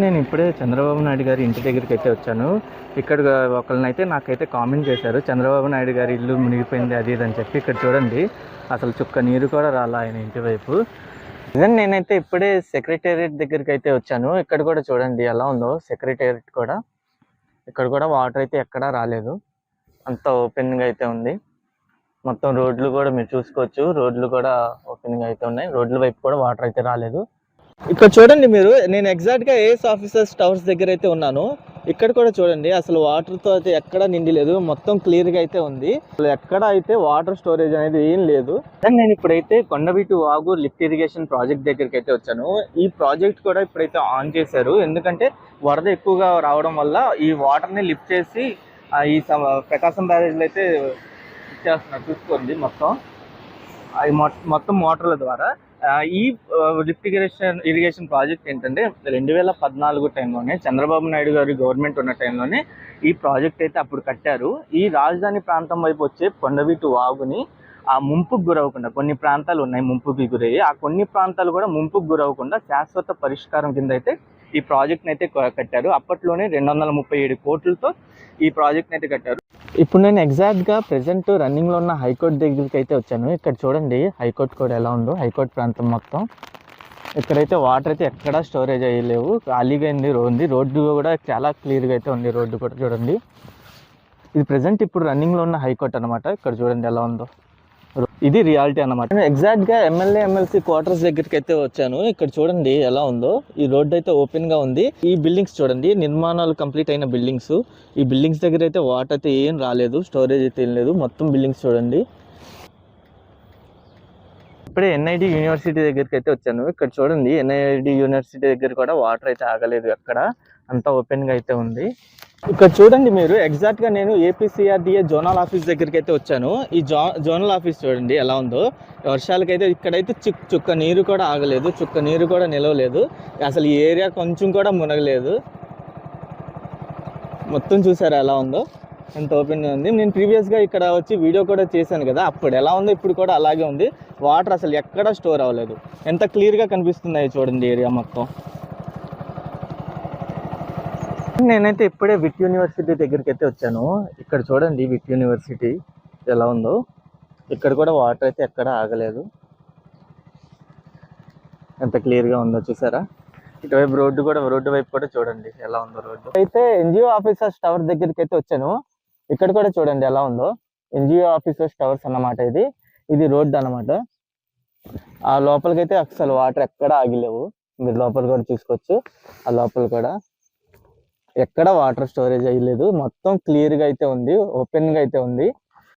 నేను ఇప్పుడే చంద్రబాబు నాయుడు గారి ఇంటి దగ్గరికి అయితే వచ్చాను. ఇక్కడ ఒకళ్ళనైతే నాకైతే కామెంట్ చేశారు, చంద్రబాబు నాయుడు గారి ఇల్లు మునిగిపోయింది అది ఇది అని చెప్పి. ఇక్కడ చూడండి, అసలు చుక్క నీరు కూడా రాలా ఆయన ఇంటి వైపు. నేనైతే ఇప్పుడే సెక్రటేరియట్ దగ్గరికి అయితే వచ్చాను. ఇక్కడ కూడా చూడండి ఎలా ఉందో సెక్రటేరియట్ కూడా. ఇక్కడ కూడా వాటర్ అయితే ఎక్కడా రాలేదు, అంతా ఓపెన్గా అయితే ఉంది. మొత్తం రోడ్లు కూడా మీరు చూసుకోవచ్చు, రోడ్లు కూడా ఓపెన్గా అయితే ఉన్నాయి. రోడ్ల వైపు కూడా వాటర్ అయితే రాలేదు. ఇక్కడ చూడండి మీరు, నేను ఎగ్జాక్ట్గా ఏఎస్ ఆఫీసర్స్ టవర్స్ దగ్గర అయితే ఉన్నాను. ఇక్కడ కూడా చూడండి, అసలు వాటర్తో అయితే ఎక్కడ నిండి లేదు, మొత్తం క్లియర్గా అయితే ఉంది. అసలు ఎక్కడ అయితే వాటర్ స్టోరేజ్ అనేది ఏం లేదు. నేను ఇప్పుడైతే Kondaveeti Vagu lift irrigation project దగ్గరికి అయితే వచ్చాను. ఈ ప్రాజెక్ట్ కూడా ఇప్పుడైతే ఆన్ చేశారు, ఎందుకంటే వరద ఎక్కువగా రావడం వల్ల ఈ వాటర్ని లిఫ్ట్ చేసి ఈ ప్రకాశం బ్యారేజ్లో అయితే ఇచ్చేస్తున్నారు. చూసుకోండి, మొత్తం మోటార్ల ద్వారా ఈ లిఫ్ట్ ఇరిగేషన్ ప్రాజెక్ట్ ఏంటంటే 2014 టైంలోనే చంద్రబాబు నాయుడు గారి గవర్నమెంట్ ఉన్న టైంలోనే ఈ ప్రాజెక్ట్ అయితే అప్పుడు కట్టారు. ఈ రాజధాని ప్రాంతం వైపు వచ్చే కొండవీటి వాగుని ఆ ముంపుకు గురవకుండా, కొన్ని ప్రాంతాలు ఉన్నాయి ముంపుకి గురయ్యి, ఆ కొన్ని ప్రాంతాలు కూడా ముంపుకు గురవకుండా శాశ్వత పరిష్కారం కింద అయితే ఈ ప్రాజెక్ట్ని అయితే కట్టారు. అప్పట్లోనే 237 కోట్లతో ఈ ప్రాజెక్ట్ని అయితే కట్టారు. ఇప్పుడు నేను ఎగ్జాక్ట్గా ప్రెసెంట్ రన్నింగ్లో ఉన్న హైకోర్టు దగ్గరికి అయితే వచ్చాను. ఇక్కడ చూడండి హైకోర్టు కూడా ఎలా ఉందో, హైకోర్టు ప్రాంతం మొత్తం. ఇక్కడైతే వాటర్ అయితే ఎక్కడా స్టోరేజ్ అయ్యలేవు, ఖాళీగా ఉంది. రోడ్డు కూడా చాలా క్లియర్గా అయితే ఉంది, రోడ్డు కూడా చూడండి. ఇది ప్రెసెంట్ ఇప్పుడు రన్నింగ్లో ఉన్న హైకోర్టు అనమాట. ఇక్కడ చూడండి ఎలా ఉందో, ఇది రియాలిటీ అనమాట. నేను ఎగ్జాక్ట్గా ఎమ్మెల్యే ఎమ్మెల్సీ క్వార్టర్స్ దగ్గరికి అయితే వచ్చాను. ఇక్కడ చూడండి ఎలా ఉందో, ఈ రోడ్డు అయితే ఓపెన్గా ఉంది. ఈ బిల్డింగ్స్ చూడండి, నిర్మాణాలు కంప్లీట్ అయిన బిల్డింగ్స్. ఈ బిల్డింగ్స్ దగ్గర అయితే వాటర్ అయితే ఏం రాలేదు, స్టోరేజ్ అయితే ఏం లేదు, మొత్తం బిల్డింగ్స్ చూడండి. ఇప్పుడే ఎన్ఐడి యూనివర్సిటీ దగ్గరికి అయితే వచ్చాను. ఇక్కడ చూడండి, ఎన్ఐడి యూనివర్సిటీ దగ్గర కూడా వాటర్ అయితే ఆగలేదు, ఎక్కడ అంతా ఓపెన్గా అయితే ఉంది. ఇక్కడ చూడండి మీరు, ఎగ్జాక్ట్గా నేను ఏపీసీఆర్డీఏ జోనల్ ఆఫీస్ దగ్గరికి అయితే వచ్చాను. ఈ జోనల్ ఆఫీస్ చూడండి ఎలా ఉందో. వర్షాలకైతే ఇక్కడైతే చుక్క నీరు కూడా ఆగలేదు, చుక్క నీరు కూడా నిలవలేదు. అసలు ఈ ఏరియా కొంచెం కూడా మునగలేదు. మొత్తం చూసారా ఎలా ఉందో, ఎంత ఓపెన్గా ఉంది. నేను ప్రీవియస్గా ఇక్కడ వచ్చి వీడియో కూడా చేశాను కదా, అప్పుడు ఎలా ఉందో ఇప్పుడు కూడా అలాగే ఉంది. వాటర్ అసలు ఎక్కడా స్టోర్ అవ్వలేదు. ఎంత క్లియర్గా కనిపిస్తున్నాయి చూడండి ఏరియా మొత్తం. నేనైతే ఇప్పుడే విట్ యూనివర్సిటీ దగ్గరికి అయితే వచ్చాను. ఇక్కడ చూడండి విట్ యూనివర్సిటీ ఎలా ఉందో. ఇక్కడ కూడా వాటర్ అయితే ఎక్కడ ఆగలేదు, ఎంత క్లియర్గా ఉందో చూసారా. ఇటువైపు రోడ్డు వైపు కూడా చూడండి ఎలా ఉందో రోడ్డు. అయితే ఎన్జిఓ ఆఫీసర్స్ టవర్ దగ్గరికి అయితే వచ్చాను. ఇక్కడ కూడా చూడండి ఎలా ఉందో, ఎన్జిఓ ఆఫీసర్స్ టవర్స్ అన్నమాట. ఇది రోడ్డు అన్నమాట. ఆ లోపలికైతే అసలు వాటర్ ఎక్కడ ఆగిలేవు, మీరు లోపల కూడా చూసుకోవచ్చు. ఆ లోపల కూడా ఎక్కడ వాటర్ స్టోరేజ్ అయ్యలేదు, మొత్తం క్లియర్గా అయితే ఉంది, ఓపెన్గా అయితే ఉంది.